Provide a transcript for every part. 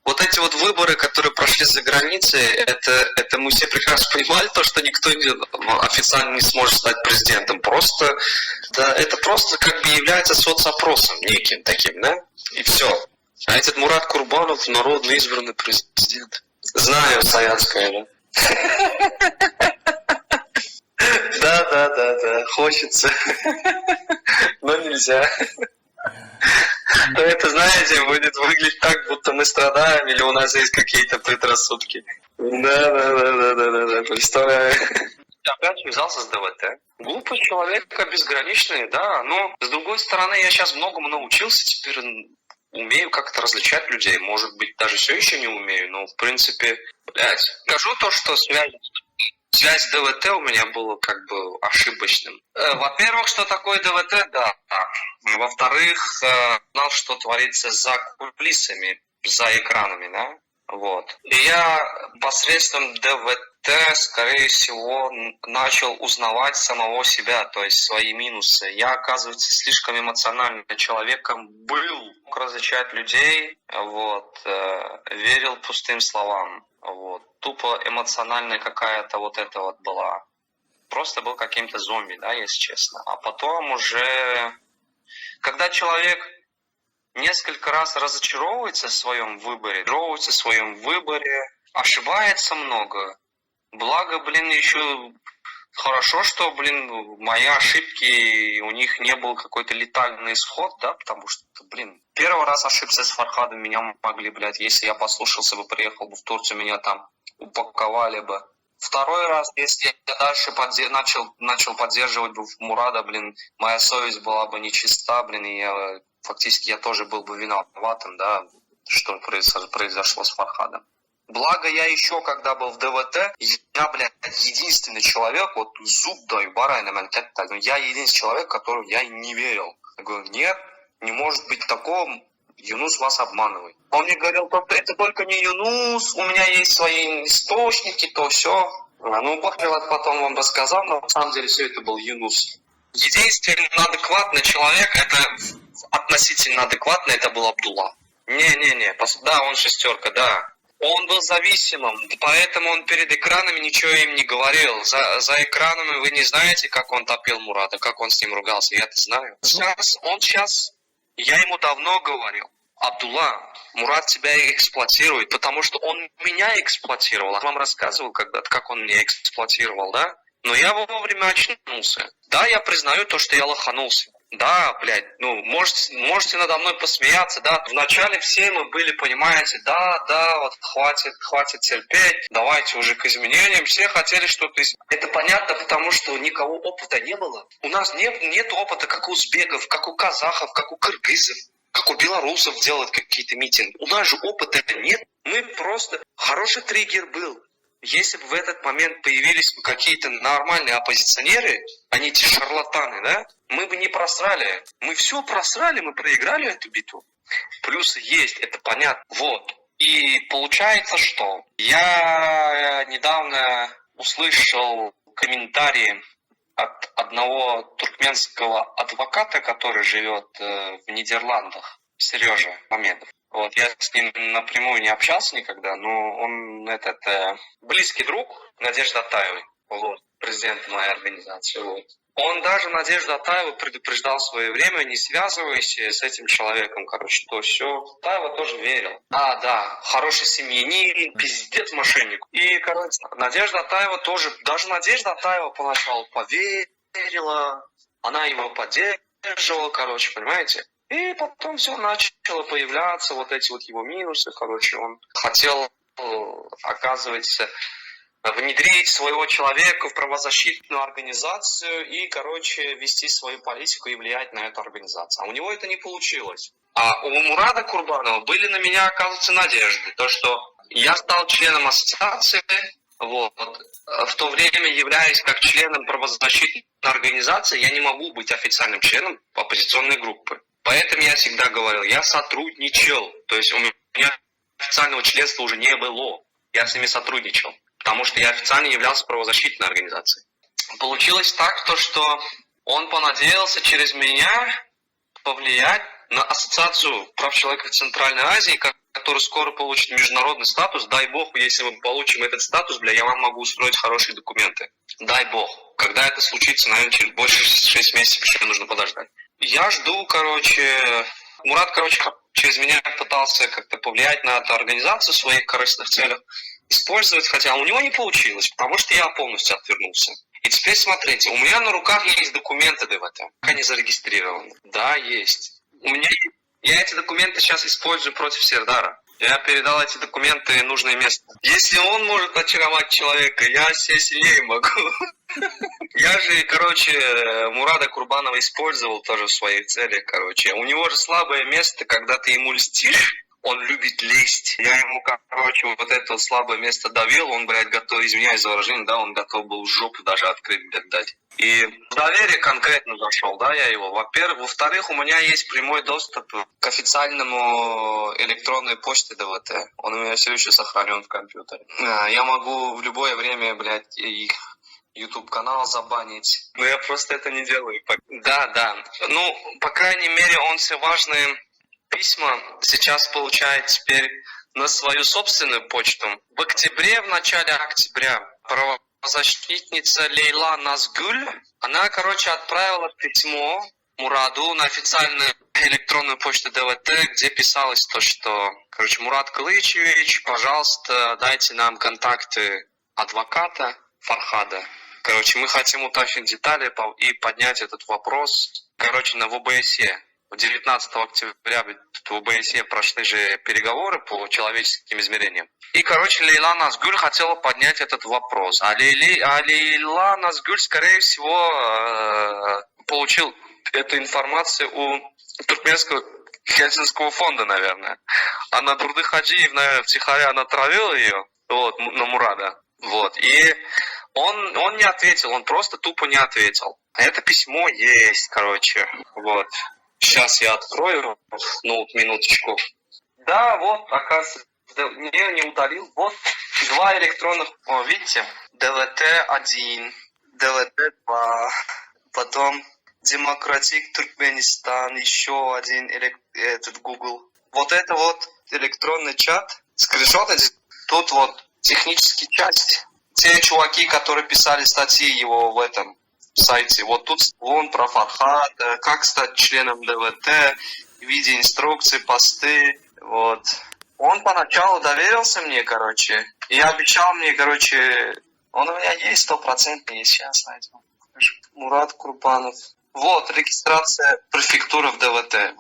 вот эти вот выборы, которые прошли за границей, это мы все прекрасно понимали, то, что никто официально не сможет стать президентом. Просто, да, это просто как бы является соцопросом неким таким, да? И все. А этот Мурат Курбанов народно избранный президент. Знаю, Саянская, да? Да, хочется. Но нельзя. Но это, знаете, будет выглядеть так, будто мы страдаем, или у нас есть какие-то предрассудки. Да, представляю. Опять связался с ДВТ. Глупость человека безграничная, да, но с другой стороны, я сейчас многому научился, теперь умею как-то различать людей. Может быть, даже все еще не умею, но в принципе, скажу то, что связь с ДВТ у меня была как бы ошибочным. Во-первых, что такое ДВТ, да. Во-вторых, знал, что творится за кулисами, за экранами, да. Вот. И я посредством ДВТ, скорее всего, начал узнавать самого себя, то есть свои минусы. Я, оказывается, слишком эмоциональным человеком был, мог различать людей, вот, верил пустым словам. Вот. Тупо эмоциональная какая-то вот это вот была. Просто был каким-то зомби, да, если честно. А потом уже, когда человек несколько раз разочаровывается в своем выборе, ошибается много. Благо, еще хорошо, что, мои ошибки, у них не был какой-то летальный исход, да, потому что, первый раз ошибся с Фархадом, меня могли, если я послушался бы, приехал бы в Турцию, меня там упаковали бы. Второй раз, если я дальше начал поддерживать бы Мурада, моя совесть была бы нечиста, и фактически я тоже был бы виноватым, да, что произошло с Фархадом. Благо я еще, когда был в ДВТ, я, единственный человек, вот зуб даю, барайна, я единственный человек, которому я не верил. Я говорю, нет, не может быть такого, Юнус вас обманывает. Он мне говорил, это только не Юнус, у меня есть свои источники, то все. Потом вам рассказал, но на самом деле все это был Юнус. Единственный адекватный человек, относительно адекватный, это был Абдулла. Да, он шестерка, да. Он был зависимым, поэтому он перед экранами ничего им не говорил. За экранами вы не знаете, как он топил Мурада, как он с ним ругался, я это знаю. Я ему давно говорил, Абдулла, Мурад тебя эксплуатирует, потому что он меня эксплуатировал. Я вам рассказывал когда-то, как он меня эксплуатировал, да? Но я вовремя очнулся. Да, я признаю то, что я лоханулся. Да, можете надо мной посмеяться, да. Вначале все мы были, понимаете, да, вот хватит терпеть, давайте уже к изменениям. Все хотели что-то изменить. Это понятно, потому что никого опыта не было. У нас нет опыта, как у узбеков, как у казахов, как у кыргызов, как у белорусов делать какие-то митинги. У нас же опыта нет. Мы просто... Хороший триггер был. Если бы в этот момент появились бы какие-то нормальные оппозиционеры, а не те шарлатаны, да, мы бы не просрали. Мы все просрали, мы проиграли эту битву. Плюсы есть, это понятно. Вот. И получается, что я недавно услышал комментарии от одного туркменского адвоката, который живет в Нидерландах, Сережа Мамедов. Вот, я с ним напрямую не общался никогда, но он близкий друг Надежды Атаевой, вот, президент моей организации. Вот. Он даже Надежду Атаеву предупреждал в свое время, не связывайся с этим человеком, то все. Атаева тоже верил. Да, хороший семьянин, пиздец мошенник. И, Надежда Атаева тоже, даже Надежда Атаева поначалу поверила, она его поддерживала, понимаете? И потом все начало появляться, вот эти вот его минусы, он хотел, оказывается, внедрить своего человека в правозащитную организацию и, вести свою политику и влиять на эту организацию. А у него это не получилось. А у Мурада Курбанова были на меня, оказывается, надежды. То, что я стал членом ассоциации, вот, в то время, являясь как членом правозащитной организации, я не могу быть официальным членом оппозиционной группы. Поэтому я всегда говорил, я сотрудничал. То есть у меня официального членства уже не было. Я с ними сотрудничал. Потому что я официально являлся правозащитной организацией. Получилось так, что он понадеялся через меня повлиять на ассоциацию прав человека в Центральной Азии, который скоро получит международный статус, дай бог, если мы получим этот статус, бля, я вам могу устроить хорошие документы. Дай бог. Когда это случится, наверное, через больше 6 месяцев еще нужно подождать. Я жду, Мурат, через меня пытался как-то повлиять на эту организацию в своих корыстных целях, использовать, хотя у него не получилось, потому что я полностью отвернулся. И теперь смотрите, у меня на руках есть документы ДВТ, они зарегистрированы. Да, есть. Я эти документы сейчас использую против Сердара. Я передал эти документы в нужное место. Если он может очаровать человека, я все сильнее могу. Я же, Мурада Курбанова использовал тоже в своих целях, У него же слабое место, когда ты ему льстишь, он любит лезть. Я ему, вот это вот слабое место давил, он, готов, извиняюсь за выражение, да, он готов был жопу даже открыть, дать. И в доверие конкретно зашел, да, я его. Во-первых. Во-вторых, у меня есть прямой доступ к официальному электронной почте ДВТ. Он у меня все еще сохранен в компьютере. Я могу в любое время, их YouTube-канал забанить. Но я просто это не делаю. Да. По крайней мере, он все важные письма сейчас получает теперь на свою собственную почту. В начале октября, правозащитница Лейла Назгуль, она, отправила письмо Мураду на официальную электронную почту ДВТ, где писалось то, что, Мурат Кылычевич, пожалуйста, дайте нам контакты адвоката Фархада. Мы хотим уточнить детали и поднять этот вопрос, на ВБСЕ. 19 октября в ВБСЕ прошли же переговоры по человеческим измерениям. И, Лейла Назгуль хотела поднять этот вопрос. А Лейла Назгуль, скорее всего, получил эту информацию у туркменского Хельсинского фонда, наверное. А на Дурды Хаджиев, наверное, втихаря натравил ее, на Мурада. И он не ответил, он просто тупо не ответил. А это письмо есть, Сейчас я открою, минуточку. Да, оказывается, не удалил. 2 электронных, видите? ДВТ-1, ДВТ-2, потом Демократик Туркменистан, еще один Google. Это электронный чат, скриншоты. Тут техническая часть. Те чуваки, которые писали статьи его в этом сайте. Тут он про Фархад, как стать членом ДВТ, виде инструкции, посты. Он поначалу доверился мне, и обещал мне, он у меня есть 100%, я сейчас найду. Мурат Курбанов. Регистрация префектуры в ДВТ.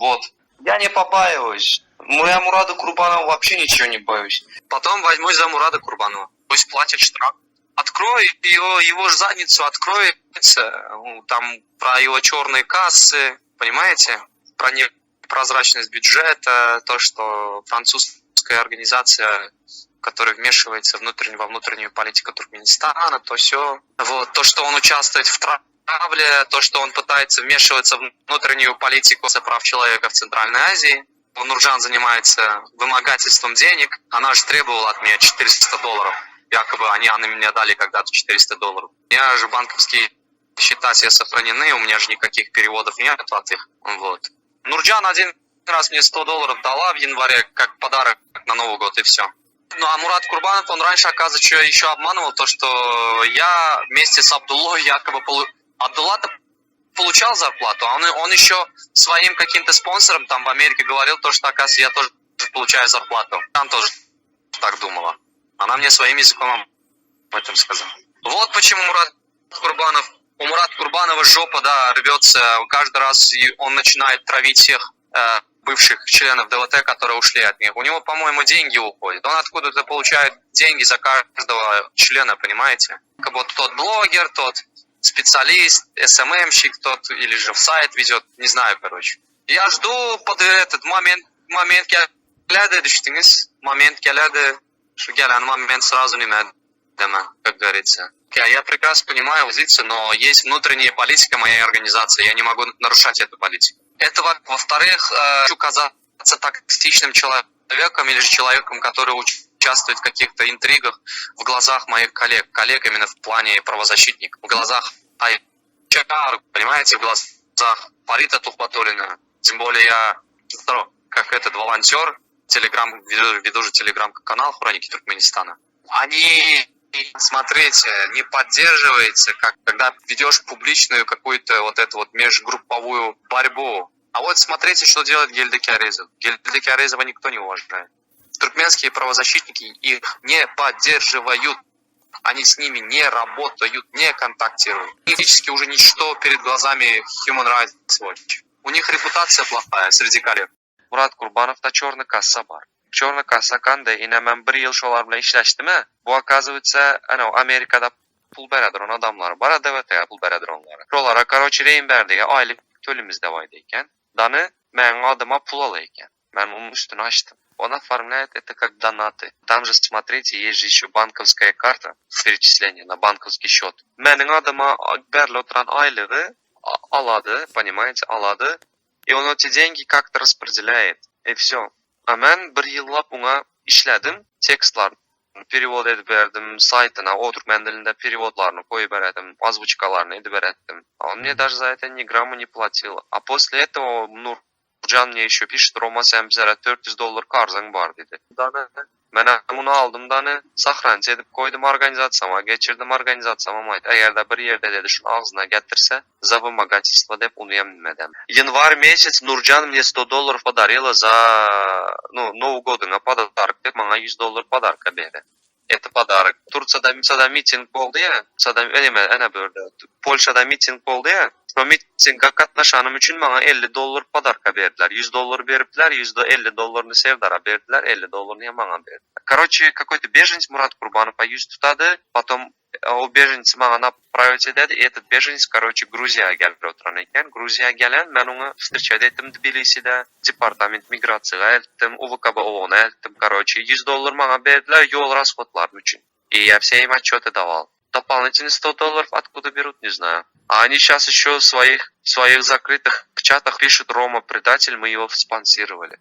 Я не побаиваюсь. Я Мурада Курбанова вообще ничего не боюсь. Потом возьмусь за Мурада Курбанова. Пусть платит штраф. Открой его задницу, откроется, там про его черные кассы, понимаете? Про непрозрачность бюджета, то, что французская организация, которая вмешивается во внутреннюю политику Туркменистана, то все. То, что он участвует в травле, то, что он пытается вмешиваться в внутреннюю политику прав человека в Центральной Азии. Нуржан занимается вымогательством денег, она же требовала от меня $400. Якобы они мне дали когда-то $400. У меня же банковские счета все сохранены, у меня же никаких переводов нет от их. Нурджан один раз мне $100 дала в январе, как подарок на Новый год, и все. А Мурат Курбанов, он раньше, оказывается, еще обманывал то, что я вместе с Абдуллой якобы... Абдулла-то получал зарплату, а он еще своим каким-то спонсорам там в Америке говорил то, что, оказывается, я тоже получаю зарплату. Она тоже так думала. Она мне своим языком об этом сказала. Почему у Мурата Курбанова жопа, рвется. Каждый раз он начинает травить всех бывших членов ДВТ, которые ушли от них. У него, по-моему, деньги уходят. Он откуда-то получает деньги за каждого члена, понимаете? Тот блогер, тот специалист, СММщик, тот или же в сайт везет, не знаю, Я жду под этот момент келеді, момент сразу не надо, как говорится. Я прекрасно понимаю позицию, но есть внутренняя политика моей организации, я не могу нарушать эту политику. Это во-вторых, хочу казаться токсичным человеком или же человеком, который участвует в каких-то интригах в глазах моих коллег именно в плане правозащитников, в глазах HR, понимаете, в глазах Фарита Тухбатуллина. Тем более я как волонтер, веду же телеграм-канал «Хроники Туркменистана». Они, смотрите, не поддерживается, когда ведешь публичную какую-то вот эту вот межгрупповую борьбу. А вот смотрите, что делает Гельдеки Арезов. Гельдеки Арезова никто не уважает. Туркменские правозащитники их не поддерживают. Они с ними не работают, не контактируют. Физически уже ничто перед глазами Human Rights Watch. У них репутация плохая среди коллег. Мурат Курбанов'da черная касса бар. Черная касса qanday? Men bir yil shular bilan ishlashdimi? Bu оказывается, Amerikada pul beradigan odamlar bor, DVT'ga pul beradiganlar. Ularga, короче, Reimberdiga oylik to'limiz deydi ekan. Dani men adıma pul ola ekan. Men onun üstünü açtım. Он оформляет это как донаты. Там же, смотрите, есть же еще банковская карта с перечислением на банковский счет. Менің адыма берлі отыран айлығы алады, понимаете, алады. И он эти деньги как-то распределяет. И все. А мен bir yıllap ona işledim. Tekstlarını перевод edip verdim. Saytına, o Türkmen dilinde переводlarını koyup verdim. Озвучкаларını edip verdim. Он мне даже за это ни грамма не платил. А после этого, Nurcan мне еще пишет, Roma sen bize $400 karzın var dedi. Ben bunu aldım da sakranç edip koydum organizasyama, geçirdim organizasyama ait. Eğer de bir yerde dedi şunu ağzına getirse, за вымогательство деп onu yeminmedim. Январь месяц Nurcan мне $100 подарила за, Новый год на подарок деп bana $100 подарка берdi. Это подарок. Турцияда митинг болды ya, Polşa'da mитинг болды ya. O mitingga qatnaşanım üçün bana $50 подарка berdiler. $100 beripdiler, $50'ını Sevdar'a berdiler, $50'ını bana berdiler. Короче, какой-то беженец Мурат Курбанов yüz tutadı. Потом o bеженец bana направить ededi. Этот беженец, короче, Грузияga gelip oturan ekan. Грузияga gelen, ben onu встречать ettim Tbilisi'de. Departament migratsiyaga eltdim, UVKB OON'a eltdim. Короче, $100 bana berdiler yol расходларым üçün. И я все им отчеты давал. Дополнительные $100 откуда берут, не знаю. А они сейчас еще в своих закрытых чатах пишут: Рома предатель, мы его спонсировали.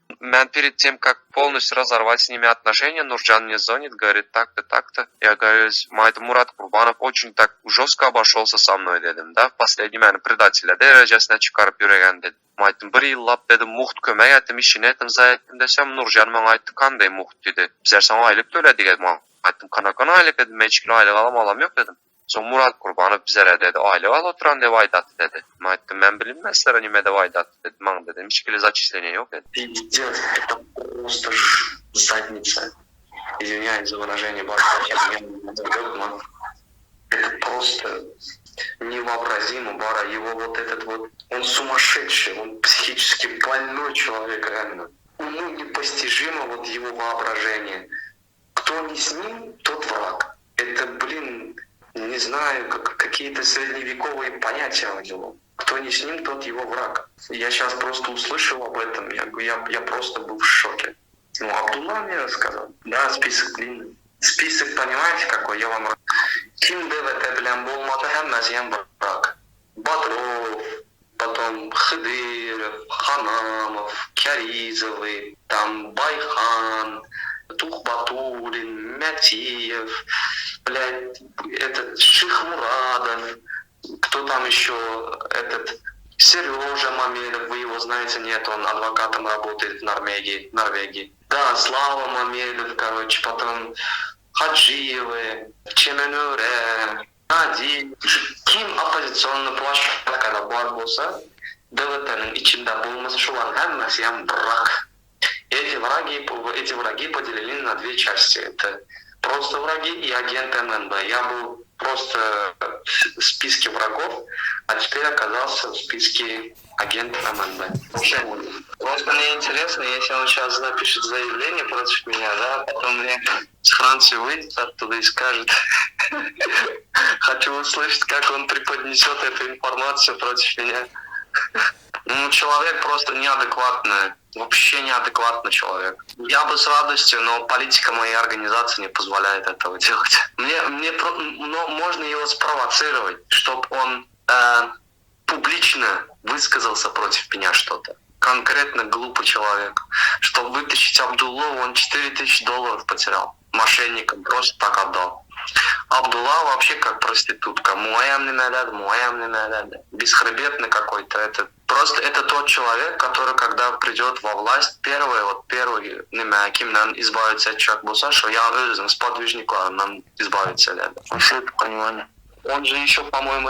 Перед тем, как полностью разорвать с ними отношения, Нурджан мне звонит, говорит так-то, так-то. Я говорю, Мурат Курбанов очень так жестко обошелся со мной, dedim, да, в последний момент предателя derecesine çıkarıp yüregen dedim. Aytdım, bir yıllap dedim, muht kömek ettim, işini ettim, zayettim desem, Nurcan bana ayttı, kanday muht dedi. Bizler sana aylık töledik dedim. Aytdım, kana aylık dedim, ben hiç aylık alam yok dedim. Son Murat Kurbanov bizlere dedi, aylık al oturan dev aydattı dedi. Aytdım, ben bilinmezler nime dev aydattı dedi. Man dedim, hiçbir зачисления yok dedi. Пиздец, это просто задница. Извиняюсь за выражение, это просто невообразимо, Бара. Его вот этот вот, он сумасшедший, он психически больной человек, реально. Уму непостижимо вот его воображение. Кто не с ним, тот враг. Это, не знаю, какие-то средневековые понятия у него. Кто не с ним, тот его враг. Я сейчас просто услышал об этом, я просто был в шоке. Абдулла мне рассказал. Да, список длинный. Список, понимаете, какой? Я вам... Ким ДВТ, болмады, хэммәсiyam враг. Бодров, потом Хыдыров, Ханамов, Кяризовый, там Байхан, Тухбатулин, Мятиев, этот Шихмурадов, кто там еще, этот Сережа Мамедов, вы его знаете, нет, он адвокатом работает в Норвегии. Да, Слава Мамедов, короче, потом Хаджиевы, Чеменюре, Нади. Kim оппозиционный площадкада бар болса, ДВТ'нің içinde болмаса, шулардың хәммәсiyam враг. Эти враги поделены на две части. Это просто враги и агенты МНБ. Я был просто в списке врагов, а теперь оказался в списке агентов МНБ. Просто мне интересно, если он сейчас напишет заявление против меня, да, потом мне с Франции выйдет оттуда и скажет, хочу услышать, как он преподнесет эту информацию против меня. Человек просто неадекватный. Вообще неадекватный человек. Я бы с радостью, но политика моей организации не позволяет этого делать. Но можно его спровоцировать, чтобы он публично высказался против меня что-то. Конкретно глупый человек. Чтобы вытащить Абдуллу, он $4000 потерял. Мошенникам просто так отдал. Абдулла вообще как проститутка. Бесхребетный какой-то. Это Просто это тот человек, который, когда придет во власть, первый, кимнан избавиться от человека болса, что я өзім сподвижникларынан избавиться леді. Что это понимание? Он же еще, по-моему,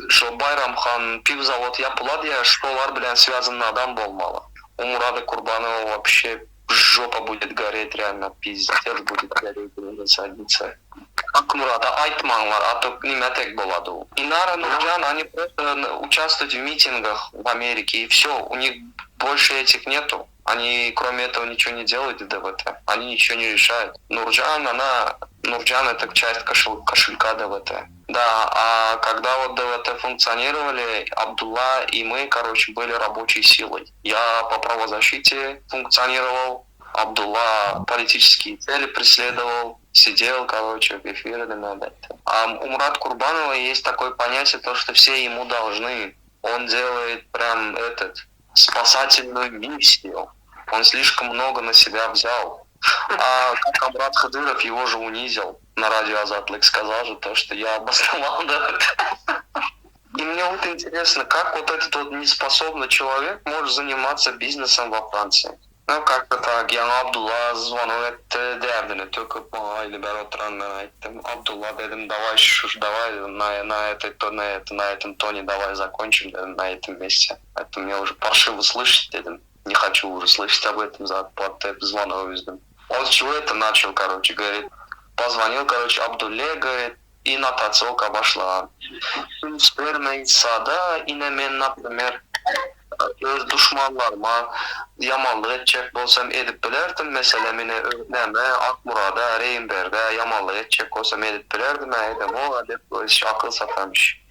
что Байрамхан пивзавод Япуладия, школар, связанный адам болмало. У Мурада Курбанова вообще жопа будет гореть, реально, пиздец будет гореть, садиться. Как Мурада айтманлар, а то неметек болады. Инара Нурджан, они просто участвуют в митингах в Америке, и все, у них больше этих нету. Они, кроме этого, ничего не делают в ДВТ. Они ничего не решают. Нурджан это часть кошелька ДВТ. Да, а когда вот ДВТ функционировали, Абдулла и мы, были рабочей силой. Я по правозащите функционировал, Абдулла политические цели преследовал, сидел, в эфире. А у Мурата Курбанова есть такое понятие, то, что все ему должны. Он делает прям спасательную миссию. Он слишком много на себя взял. А Камрат Хадыров его же унизил. На радио Азатлык сказал же то, что я обосновал, да. И мне вот интересно, как вот этот вот неспособный человек может заниматься бизнесом во Франции. Ну, как-то так, я Абдулла звонил, дердini töküp aylı ben oturan ben айтtım. Абдулла dedim, давай на этом тоне давай закончим, dedim, на этом месте. Это мне уже паршиво слышать, dedim. Не хочу уже слышать об этом, звонок издым. Он чего это начал, говорит, позвонил, Абдулле, говорит, и нотационка обошла. Сада, и на мен, например, öz düşmanlarıma yamanlık edecek olsam edip bilerdim. Mesela meni öğrenme, Akmurada, Reynber'de yamanlık edecek olsam edip bilerdim. Edem o adep akıl satamış.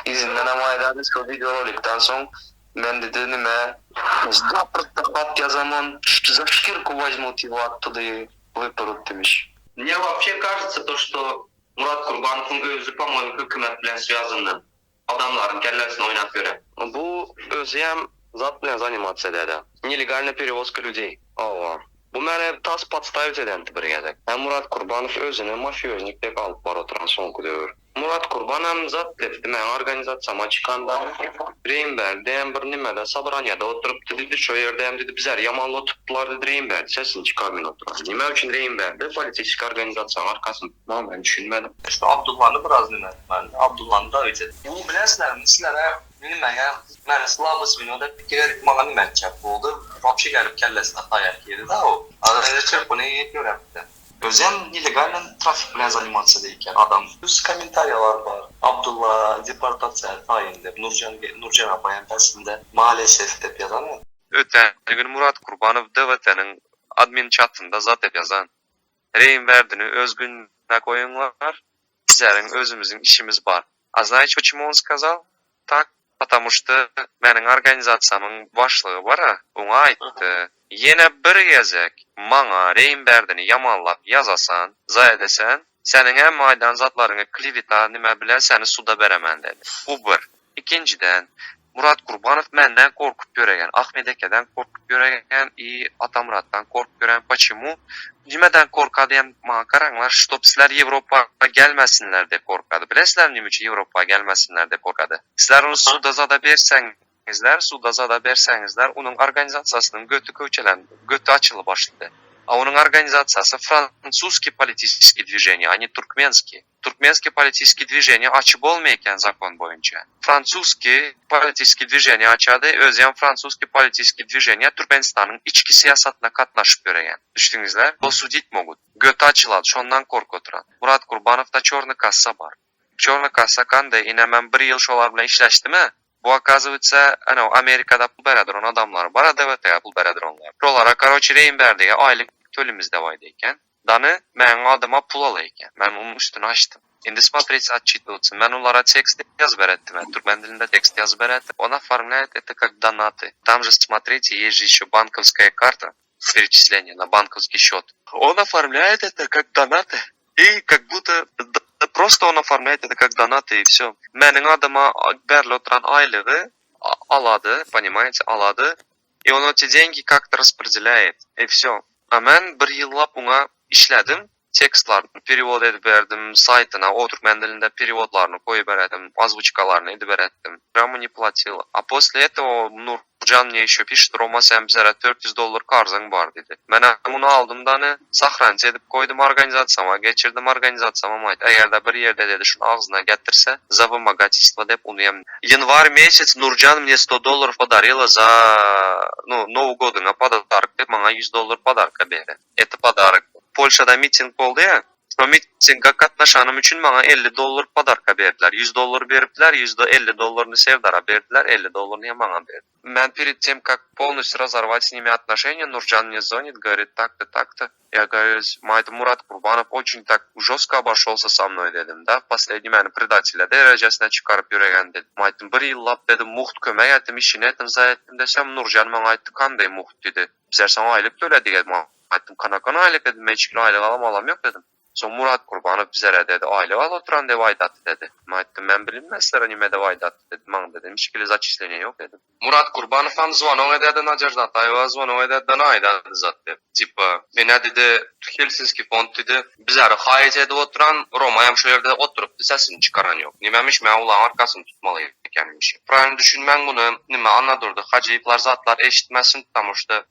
İzinden ama aylarda şu videorolikten son ben dedim pat yazamon, за шкирку возьмут его оттуда и выпрут demiş. Мне вообще кажется то, что Мурат Курбанов'un özü, по-моему, hükümet bilen связаны. Adamların kellesini oynat göre. Bu özü hem zat bilen заниматься ededi. Нелегальная перевозка людей. Ова. Bu məni tas подставить edəndi bir gedək. Hem Murat Kurbanov özünü mafiyoznik dep alıp var oturan sonku dövür. Murat Kurbanov zat dedi, mən organizatsiyama çıkanda Reynber'de hem bir nimede Sabraniyada oturup dedi, şu yerde hem dedi, bizler yamanlı tuttular dedi Reynber'de, sesini çıkarmayın oturan. Nime üçün Reynber'de politik organizasyon arkasını tutmam ben düşünmedim. İşte Abdullah'ı biraz dinledim ben. Abdullah'ı da öyle. Bu bilesler, sizlere bilməyən, mən slavız vinoda fikir bana nimətçək oldu. Вообще gəlib kəlləsində dayak yedi də o. Adam bunu görəbdi. Özən nelegalən trafik bilen zalimasiya deyikən adam. Üst komentaryalar var. Abdullah deportasiya tayin deb, Nurcan apayan bəsində maalesef deb yazan. Ötən gün Murat Kurbanov DVT'nin admin chatında zat deb yazan. Reynber'dini öz gününe koyunlar. Bizlerin özümüzün işimiz var. А знаете, почему он сказал? Так, потому что benim organizasyamın başlığı var ha, ona aytdı. Yine bir gezek, mana Reynber'dini yamanlap yazasan, zay desen, senin hem maydan zatlarını klivita nime bile seni suda beremən dedi. Bu bir. İkinciden, Murat Kurbanov menden korkup göregen, Ahmet Eke'den korkup göregen, Atamurat'tan korkup göregen. Почему? Nimeden korkadı hem bana karanlar, stop sizler Avrupa'ya gelmesinler de korkadı. Bilesizler nime için Avrupa'ya gelmesinler de korkadı. Sizler onu suda zada bersengizler, onun organizasyasının götü açılı başladı. А onun организациясы французский политический движение, а не туркменский. Туркменский политический движение açı olmayken закон boyunca. Французский политический движение açadı, özyen французский политический движение Türkmenistan'ın içki siyasatına katlaşıp göregen. Düştüğünüzler, o судить могут. Götü açıladı, şondan korku oturan. Murat Kurbanov'da çorny kassa var. Çorny kassa kanday, yine ben bir yıl şolar bilen işleşti mi? Bu оказывается, Amerika'da pul berediron adamlar var, DVT'ye pul berediron onlar. Rolara, Reynber'dege aylık tölümüzde vaydayken, danı mənim adıma pul alayken, mən onun üstünü açtım. İndi смотреть отчитываться. Mən onlara tekst yazıb ettim, türkmen dilində tekst yazıb ettim. Он оформляет это как донаты. Там же, смотрите, есть же еще банковская карта, перечисление на банковский счет. Он оформляет это как донаты. И как будто просто он оформляет это как донаты и все. Mənim adıma bərli oturan aylığı aladı, понимаете, aladı. И он эти деньги как-то распределяет. И все. А mən bir yıllap ona işlədim. tekstlarni perevod edip berdim, saytına, o Türkmen dilinde переводlarını koyup berdim, озвучкаларını edip berdim. Прямо не платил. А после этого Nurcan мне еще pişt, Roma sen bizlere $400 karzın var dedi. Ben bunu aldım da ne, sahranca edip koydum organizasyama, geçirdim organizasyama, eğer de bir yerde dedi şunu ağzına getirse, за вымогательство деп onu yem. Январь месяц Nurcan мне $100 подарила за, Новый год на подарок, деп мanga $100 подарка berdi. Это подарок. Polşa'da miting oldu ya. O mitingga katnaşanım üçün bana $50 padarka berdiler. $100 beripdiler, $50'ны Sevdar'a berdiler, $50'ны ya bana berdi. Ben перед тем, как полностью разорвать с ними отношения, Нуржан мне звонит, говорит, так-то, так-то. Я говорю, Мурат Курбанов очень так жестко обошелся со мной, dedim, да, в последний meni предателя derecesine çıkarıp yüregen dedim. Aytdım, bir yıllap dedim, muht kömek ettim, işini ettim, zayettim desem, Nurcan bana aytdı, kanday muht dedi. Bizler sana aylık töledik dedim. Aytdım, kana aylık dedim, meçkili aylık alam yok dedim. Son Murat Kurbanov bizlere dedi, aylık al oturan dev aydattı dedi. Aytdım, ben bilinmezler nime dev aydattı dedim. Ben dedim, işkili zachисления yok dedim. Murat Kurbanov ham звонок ededi, Надежда Атаева звонок ededi, bana aydattı zaten. Tipa, beni dedi, Helsinki fond dedi, bizlere hayet edip oturan, Roma hem şu yerde oturup sesini çıkaran yok. Nimemiş, ben ulan arkasını tutmalıyım kendimmişim. Правильно düşünmen bunu, nime anladırdı, hacıyıplar zatlar eşitmesin, потому что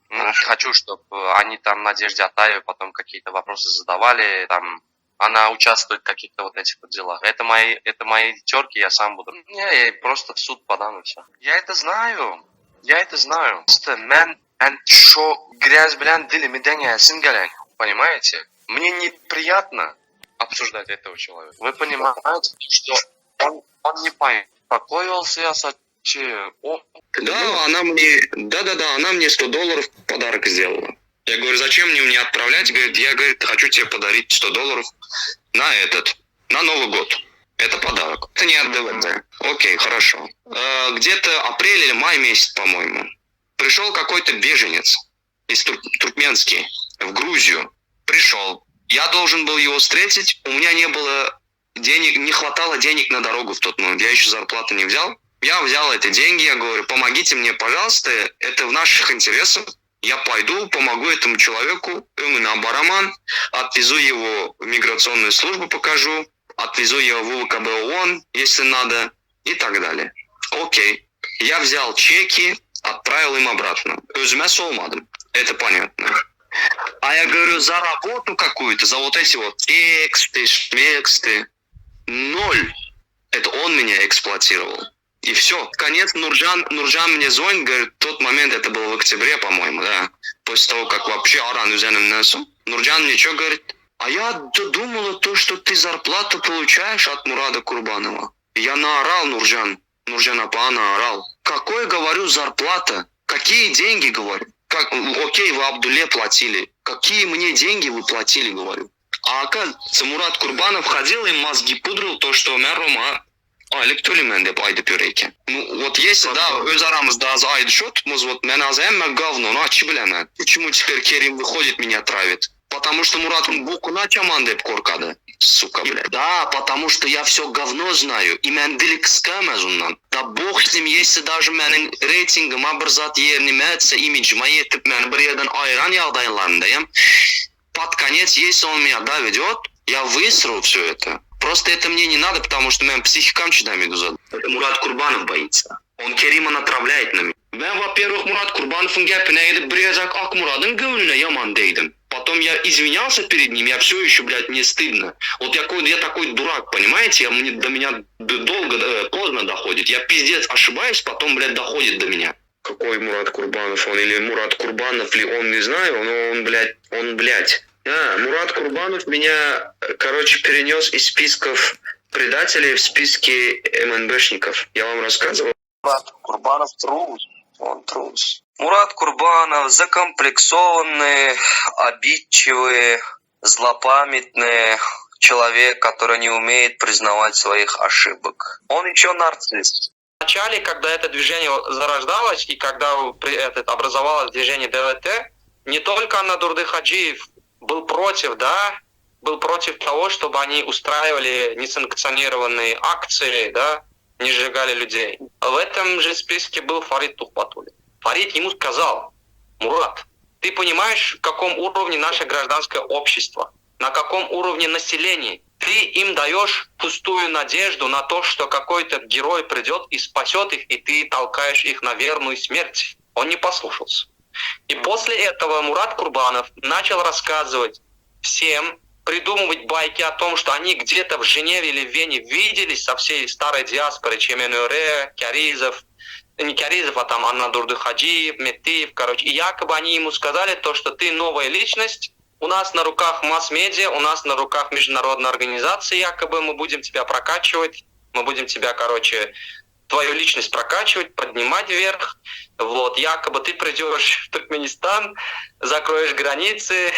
хочу, чтобы они там Надежде Атаевой потом какие-то вопросы задавали, там, она участвует в каких-то вот этих вот делах. Это мои терки, я сам буду. Я просто в суд подам и все. Я это знаю. Просто мен шо грязь, блин, дилими деньясин гален. Понимаете? Мне неприятно обсуждать этого человека. Вы понимаете, что он не покоился Да, она мне $100 подарок сделала. Я говорю, зачем мне отправлять? Говорит, я, хочу тебе подарить $100 на Новый год. Это подарок. Это не от ДВД. Окей, хорошо. Где-то апрель или май месяц, по-моему, пришел какой-то беженец из Туркменский в Грузию. Пришел. Я должен был его встретить. У меня не было денег, не хватало денег на дорогу в тот момент. Я еще зарплату не взял. Я взял эти деньги, я говорю, помогите мне, пожалуйста, это в наших интересах. Я пойду, помогу этому человеку, на Бараман, отвезу его в миграционную службу, покажу, отвезу его в УВКБ ООН, если надо, и так далее. Окей. Я взял чеки, отправил им обратно. Özüme солмадым. Это понятно. А я говорю, за работу какую-то, за вот эти вот тексты, шмексты, 0. Это он меня эксплуатировал. И все. Конец, Нуржан мне звонит, говорит, в тот момент, это было в октябре, по-моему, да. После того, как вообще Аран üzerinden несу. Нуржан мне что говорит? А я думала то, что ты зарплату получаешь от Мурада Курбанова. Я наорал, Нуржан Апа наорал. Какой, говорю, зарплата? Какие деньги, говорю? Окей, вы Абдулле платили. Какие мне деньги вы платили, говорю? А оказывается, Мурат Курбанов ходил и мозги пудрил то, что Рома aylık төлемен деп айтып жүр экен. Вот если, да, өз арамызда аз айды шотмыз, вот мен аз эмме говнону ачы билемен. Почему теперь Керим выходит, меня травит? Потому что Мурат букуна ачаман деп коркады. Сука, блядь. Да, потому что я все говно знаю. И мен дили кыскамаз ундан. Да бог с ним, если даже менин рейтингыма bir zat yerini etсе, имиджима етип мен bir yerden ayıran yağdaylarındayım. Под конец, если он меня доведет, я высру все это. Просто это мне не надо, потому что моим психикам чудами дузад. Это Мурат Курбанов боится. Он Керима натравляет на меня. Ben, во-первых, Мурат Курбанов'un gapine edip birazcık Akmurat'ın gönlüne yaman değdim. Потом я извинялся перед ним, я все еще, блядь, мне стыдно. Вот я такой дурак, понимаете? До меня поздно доходит. Я пиздец ошибаюсь, потом, блядь, доходит до меня. Какой Мурат Курбанов он? Или Мурат Курбанов ли он, не знаю, но он, блядь. Мурат Курбанов меня, перенес из списков предателей в списки МНБшников. Я вам рассказывал. Мурат Курбанов трус. Он трус. Мурат Курбанов закомплексованный, обидчивый, злопамятный человек, который не умеет признавать своих ошибок. Он еще нарцисс. В начале, когда это движение зарождалось и когда образовалось движение ДВТ, не только Анадурды Хаджиев был против того, чтобы они устраивали несанкционированные акции, да, не сжигали людей. В этом же списке был Фарид Тухпатуллин. Фарид ему сказал: Мурат, ты понимаешь, в каком уровне наше гражданское общество? на каком уровне населения. Ты им даешь пустую надежду на то, что какой-то герой придет и спасет их, и ты толкаешь их на верную смерть. Он не послушался. И после этого Мурат Курбанов начал рассказывать всем, придумывать байки о том, что они где-то в Женеве или в Вене виделись со всей старой диаспорой Чеменюре, Кяризов, не Кяризов, а там Аннадурды Хаджиев, Метиев, короче. И якобы они ему сказали то, что ты новая личность, у нас на руках масс-медиа, у нас на руках международная организация, якобы мы будем тебя прокачивать, мы будем тебя, короче, твою личность прокачивать, поднимать вверх. Вот, якобы ты придешь в Туркменистан, закроешь границы,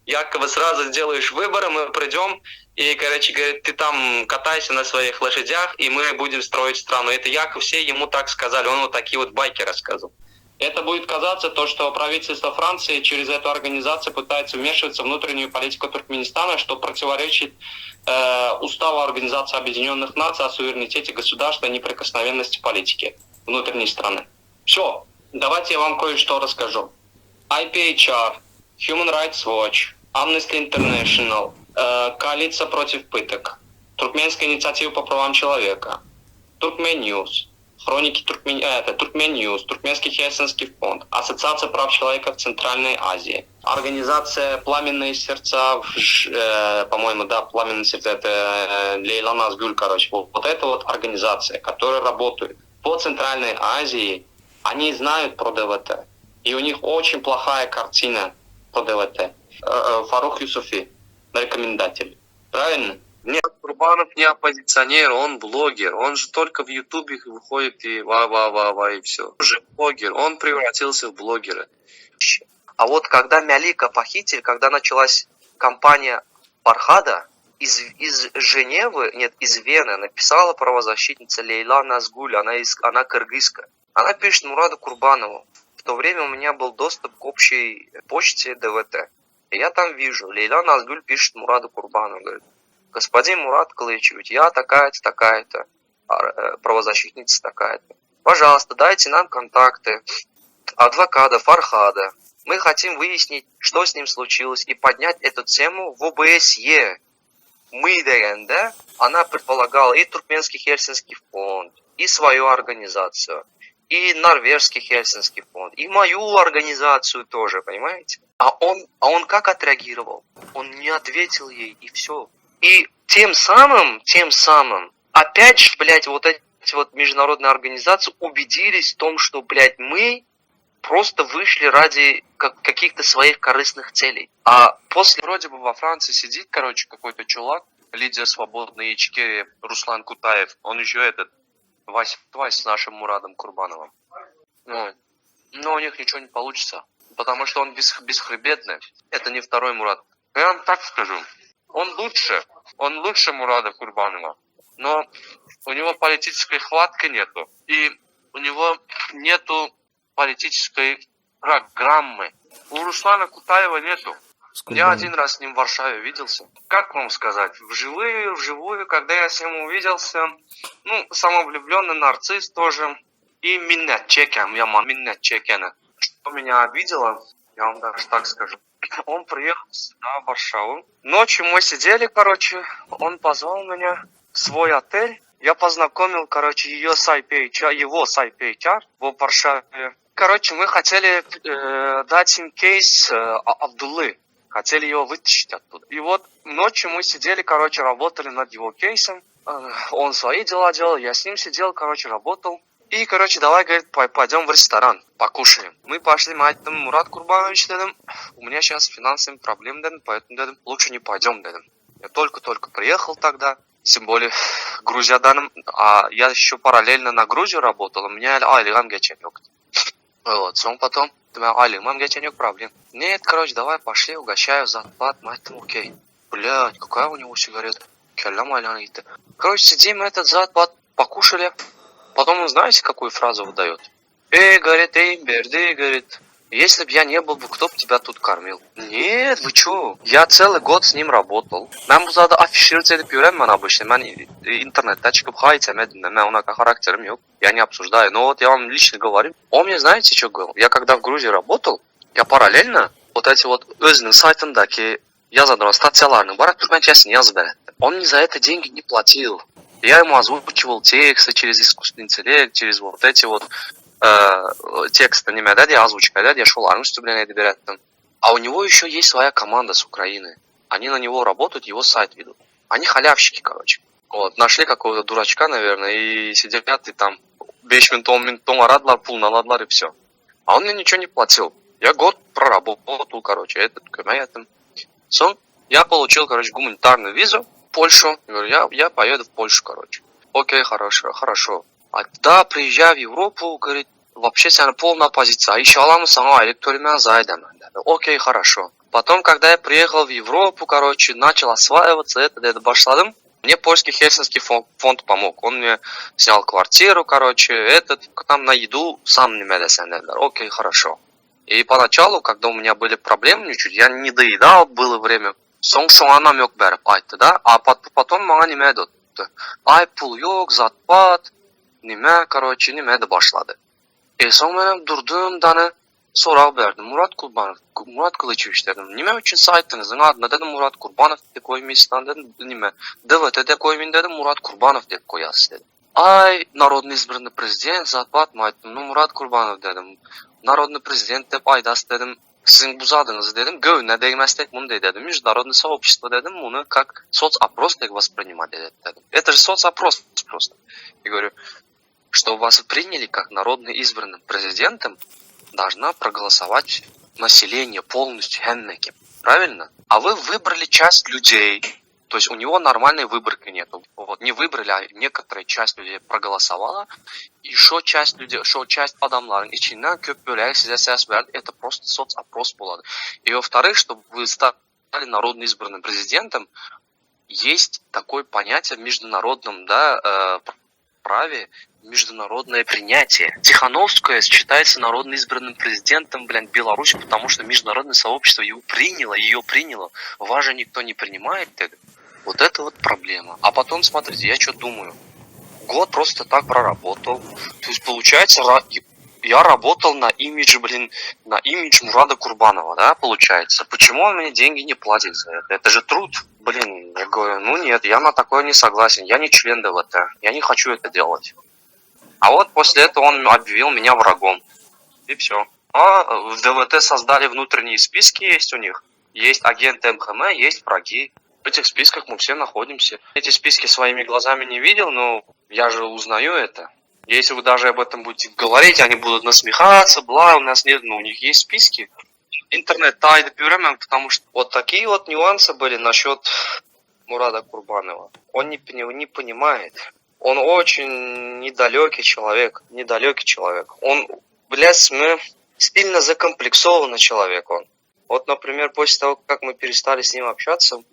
якобы сразу сделаешь выборы, мы придем, и, короче, говорит, ты там катайся на своих лошадях, и мы будем строить страну. Это якобы все ему так сказали, он вот такие вот байки рассказывал. Это будет казаться то, что правительство Франции через эту организацию пытается вмешиваться в внутреннюю политику Туркменистана, что противоречит Уставу Организации Объединенных Наций о суверенитете государства и неприкосновенности политики внутренней страны. Все, давайте я вам кое-что расскажу. IPHR, Human Rights Watch, Amnesty International, Коалиция против пыток, Туркменская инициатива по правам человека, Туркмен Ньюс, Хроники Туркмен Ньюс, Туркменский Хельсинский фонд, Ассоциация прав человека в Центральной Азии, Организация Пламенные сердца, по-моему, да, Пламенные сердца, это Лейла Назгуль, короче, вот эта вот организация, которая работает по Центральной Азии, они знают про ДВТ, и у них очень плохая картина по ДВТ. Фарух Юсуфи, рекомендатель, правильно? Нет, Курбанов не оппозиционер, он блогер. Он же только в Ютубе выходит и ва-ва-ва-ва и все. Он же блогер, он превратился в блогера. А вот когда Мялика похитили, когда началась кампания Фархада, из Женевы, нет, из Вены написала правозащитница Лейла Назгуль, она кыргызская. Она пишет Мураду Курбанову. В то время у меня был доступ к общей почте ДВТ. И я там вижу, Лейла Назгуль пишет Мураду Курбанову, говорит: господин Мурат Кылычевич, я такая-то, такая-то, правозащитница такая-то. Пожалуйста, дайте нам контакты адвоката Фархада. Мы хотим выяснить, что с ним случилось, и поднять эту тему в ОБСЕ. Мы, да, она предполагала и Туркменский Хельсинский фонд, и свою организацию, и Норвежский Хельсинский фонд, и мою организацию тоже, понимаете? А он как отреагировал? Он не ответил ей, и все. И тем самым, опять же, блядь, вот эти вот международные организации убедились в том, что, блядь, мы просто вышли ради каких-то своих корыстных целей. А после вроде бы во Франции сидит, короче, какой-то чувак, лидер свободной Ичкерии Руслан Кутаев, он еще Вась с нашим Мурадом Курбановым. Ну, но у них ничего не получится, потому что он бесхребетный. Это не второй Мурад. Я вам так скажу. Он лучше Мурада Курбанова, но у него политической хватки нету, и у него нету политической программы. У Руслана Кутаева нету. Я один раз с ним в Варшаве виделся. Как вам сказать, вживую, когда я с ним увиделся, ну, самовлюбленный нарцисс тоже, и миннет чекен. Что меня обидело, я вам даже так скажу. Он приехал сюда, в Варшаву. Ночью мы сидели, короче, он позвал меня в свой отель. Я познакомил, короче, его с IPHR в Варшаве. Короче, мы хотели дать им кейс Абдуллы. Хотели его вытащить оттуда. И вот ночью мы сидели, короче, работали над его кейсом. Он свои дела делал, я с ним сидел, короче, работал. И, короче, давай, говорит, пойдем в ресторан, покушаем. Мы пошли, мать, Мурат Курбанович, дедом, у меня сейчас финансовые проблемы, дедом, поэтому, дедом, лучше не пойдем, дедом. Я только-только приехал тогда, тем более Грузия данным, а я еще параллельно на Грузию работал, у меня айлигам geçen вот, сон потом, айлигам geçen проблем. Нет, короче, давай, пошли, угощаю, зарплат, мать, окей. Блядь, какая у него сигарета? Келлам айлигам гитти. Короче, сидим, этот зарплат, покушали. Потом он, знаете, какую фразу выдает? Говорит, Берди, говорит, если бы я не был бы, кто бы тебя тут кормил? Нет, вы чё? Я целый год с ним работал. Ben bu zada afişirce edip öğrenmem обычно. Ben интернетте çıkıp hayt emedim. Ben ona характером yok. Я не обсуждаю. Но вот я вам лично говорю. Он мне, знаете, что говорил? Я когда в Грузии работал, я параллельно вот эти вот özünün сайтındaki yazadi, statsiyalarning bari turmanchasini yozib beradi. Он мне за это деньги не платил. Я ему озвучивал тексты через искусственный интеллект, через вот эти вот тексты, не да, озвучка, да, я шуларный вступление добирать. А у него еще есть своя команда с Украины. Они на него работают, его сайт ведут. Они халявщики, короче. Вот, нашли какого-то дурачка, наверное, и сидят и там 5 минут арадлар, пул наладлар и все. А он мне ничего не платил. Я год проработал, короче, этом. Я получил, короче, гуманитарную визу в Польшу. Говорю, я поеду в Польшу, короче. Окей, хорошо. А когда приезжаю в Европу, говорит, вообще вся полная оппозиция. А еще Аллаху сама электоримен зайдем. Окей, хорошо. Потом, когда я приехал в Европу, короче, начал осваиваться, это башладым. Мне польский Хельсинский фонд помог. Он мне снял квартиру, короче, там на еду сам не медицин. Окей, хорошо. И поначалу, когда у меня были проблемы, чуть я не доедал, было время. Соңшоңана мёк бәріп айтты, да? А потом мага неме деді. Ай, пул yok, затпад, неме, короче, неме де башлады. И соң мен дурдум, даны, so'roq berdim. Murat Qilichevich dedim. Nima uchun saytingizning adini dedim Murat Qurbanov deb qo'ymaysizdan dedim. Nima? DVT deb qo'ymayman dedim, Murat Qurbanov deb qo'yasiz dedim. Ay, Народный избранный президент, zatbatmi aytdim. Murat Qurbanov dedim. Народный президент deb aydasiz dedim. Sizin buzadınız dedim. Gövne değmezsek bunu dedim. Международное сообщество dedim. Bunu как соцопрос так воспринимать dedim. Это же соцопрос просто. Я говорю, что вас приняли как народно избранным президентом, должна проголосовать население полностью, правильно? А вы выбрали часть людей, то есть у него нормальной выборки нету. Вот, не выбрали, а некоторая часть людей проголосовала, и часть адамларын içinden köp bölek size ses verdi, это просто соцопрос болады. И во-вторых, чтобы вы стали народно избранным президентом, есть такое понятие в международном, праве, международное принятие. Тихановская считается народно избранным президентом, Беларуси, потому что международное сообщество ее приняло. Вас же никто не принимает. Вот это вот проблема. А потом, смотрите, я что думаю. Год просто так проработал. То есть, получается, я работал на имидж Мурада Курбанова, да, получается. Почему он мне деньги не платит за это? Это же труд. Я говорю, нет, я на такое не согласен. Я не член ДВТ. Я не хочу это делать. А вот после этого он объявил меня врагом. И все. А в ДВТ создали внутренние списки, есть у них. Есть агенты МХМ, есть враги. В этих списках мы все находимся. Эти списки своими глазами не видел, но я же узнаю это. Если вы даже об этом будете говорить, они будут насмехаться, у нас нет, у них есть списки. Интернет тайды берем, потому что вот такие вот нюансы были насчет Мурада Курбанова. Он не понимает. Он очень недалекий человек. Он, сильно закомплексованный человек он. Вот, например, после того, как мы перестали с ним общаться, он,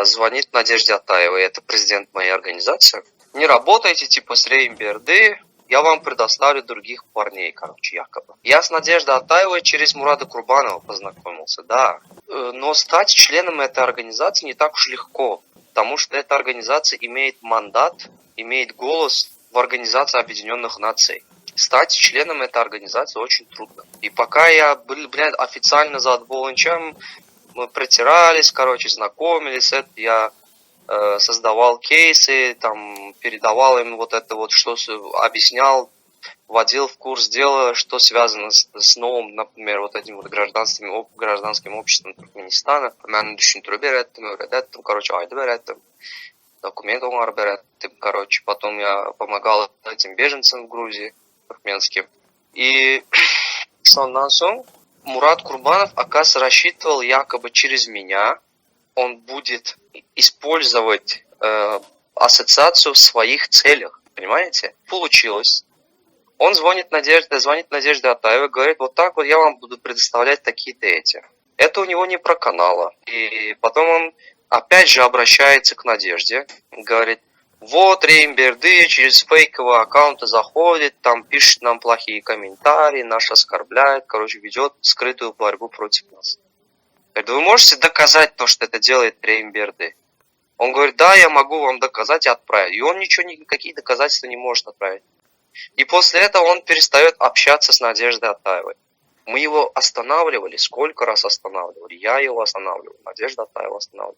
звонит Надежде Атаевой, это президент моей организации. Не работайте, с Реймберды, я вам предоставлю других парней, якобы. Я с Надеждой Атаевой через Мурада Курбанова познакомился, да. Но стать членом этой организации не так уж легко, потому что эта организация имеет мандат, имеет голос в Организации Объединенных Наций. Стать членом этой организации очень трудно. И пока я был, официально за отболончем, мы притирались, знакомились, я создавал кейсы, передавал им что объяснял, вводил в курс дела, что связано с новым, например, гражданским обществом Туркменистана. Мен düşüntürüp öğrettim, aydı öğrettim. Документ öğrettim, потом я помогал этим беженцам в Грузии, туркменским. И сондан соң Мурат Курбанов, оказывается, рассчитывал якобы через меня он будет использовать ассоциацию в своих целях. Понимаете? Получилось. Он звонит Надежде Атаевой, говорит, вот так вот я вам буду предоставлять такие-то эти. Это у него не проканало. И потом он опять же обращается к Надежде, говорит, вот Реймберды через фейковые аккаунты заходит, там пишет нам плохие комментарии, нас оскорбляет, ведет скрытую борьбу против нас. Говорит, вы можете доказать то, что это делает Реймберды? Он говорит, да, я могу вам доказать и отправить. И он никакие доказательства не может отправить. И после этого он перестает общаться с Надеждой Атаевой. Мы его останавливали, сколько раз останавливали. Я его останавливал, Надежда Атаева останавливала.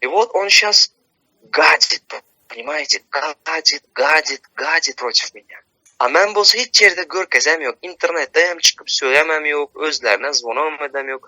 И вот он сейчас гадит, понимаете, гадит против меня. А мен болса hiç yerde görkezem yok. İnternetten çıkıp söylemem yok. Özlerine zvonom edem yok.